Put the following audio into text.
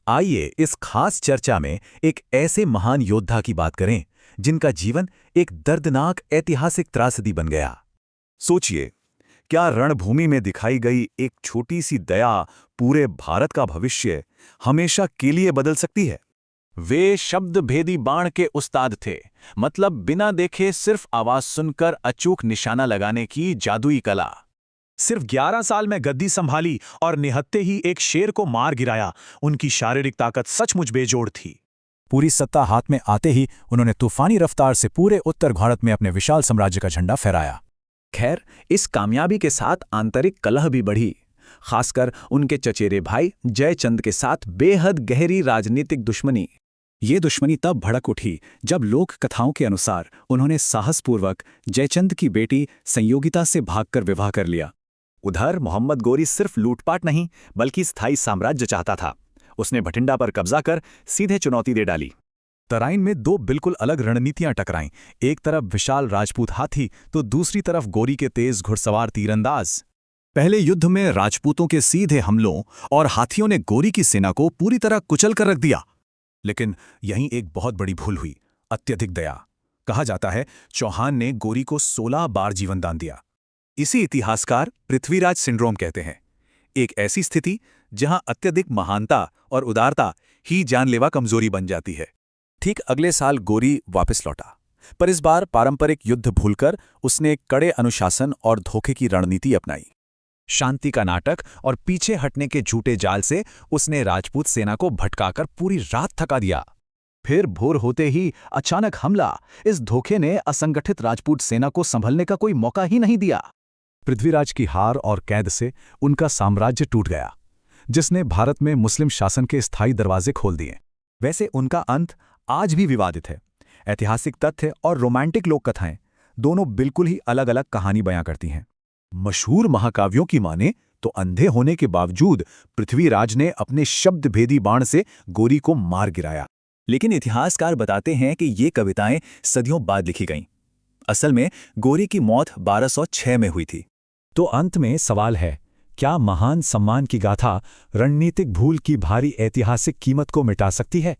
आइए इस खास चर्चा में एक ऐसे महान योद्धा की बात करें जिनका जीवन एक दर्दनाक ऐतिहासिक त्रासदी बन गया। सोचिए, क्या रणभूमि में दिखाई गई एक छोटी सी दया पूरे भारत का भविष्य हमेशा के लिए बदल सकती है। वे शब्द भेदी बाण के उस्ताद थे, मतलब बिना देखे सिर्फ आवाज सुनकर अचूक निशाना लगाने की जादुई कला। सिर्फ 11 साल में गद्दी संभाली और निहत्ते ही एक शेर को मार गिराया। उनकी शारीरिक ताकत सचमुच बेजोड़ थी। पूरी सत्ता हाथ में आते ही उन्होंने तूफानी रफ्तार से पूरे उत्तर भारत में अपने विशाल साम्राज्य का झंडा फहराया। खैर, इस कामयाबी के साथ आंतरिक कलह भी बढ़ी, खासकर उनके चचेरे भाई जयचंद के साथ बेहद गहरी राजनीतिक दुश्मनी। ये दुश्मनी तब भड़क उठी जब लोक कथाओं के अनुसार उन्होंने साहसपूर्वक जयचंद की बेटी संयोगिता से भागकर विवाह कर लिया। उधर मोहम्मद गोरी सिर्फ लूटपाट नहीं बल्कि स्थायी साम्राज्य चाहता था। उसने भटिंडा पर कब्जा कर सीधे चुनौती दे डाली। तराइन में दो बिल्कुल अलग रणनीतियां टकराईं। एक तरफ विशाल राजपूत हाथी तो दूसरी तरफ गोरी के तेज घुड़सवार तीरंदाज। पहले युद्ध में राजपूतों के सीधे हमलों और हाथियों ने गोरी की सेना को पूरी तरह कुचल कर रख दिया। लेकिन यहीं एक बहुत बड़ी भूल हुई, अत्यधिक दया। कहा जाता है चौहान ने गोरी को 16 बार जीवन दान दिया। इसी इतिहासकार पृथ्वीराज सिंड्रोम कहते हैं, एक ऐसी स्थिति जहां अत्यधिक महानता और उदारता ही जानलेवा कमजोरी बन जाती है। ठीक अगले साल गोरी वापस लौटा, पर इस बार पारंपरिक युद्ध भूलकर उसने एक कड़े अनुशासन और धोखे की रणनीति अपनाई। शांति का नाटक और पीछे हटने के झूठे जाल से उसने राजपूत सेना को भटकाकर पूरी रात थका दिया। फिर भोर होते ही अचानक हमला। इस धोखे ने असंगठित राजपूत सेना को संभलने का कोई मौका ही नहीं दिया। पृथ्वीराज की हार और कैद से उनका साम्राज्य टूट गया, जिसने भारत में मुस्लिम शासन के स्थायी दरवाजे खोल दिए। वैसे उनका अंत आज भी विवादित है। ऐतिहासिक तथ्य और रोमांटिक लोक कथाएं दोनों बिल्कुल ही अलग अलग कहानी बयां करती हैं। मशहूर महाकाव्यों की माने तो अंधे होने के बावजूद पृथ्वीराज ने अपने शब्द भेदी बाण से गोरी को मार गिराया। लेकिन इतिहासकार बताते हैं कि ये कविताएं सदियों बाद लिखी गईं। असल में गोरी की मौत 1206 में हुई थी। तो अंत में सवाल है, क्या महान सम्मान की गाथा रणनीतिक भूल की भारी ऐतिहासिक कीमत को मिटा सकती है?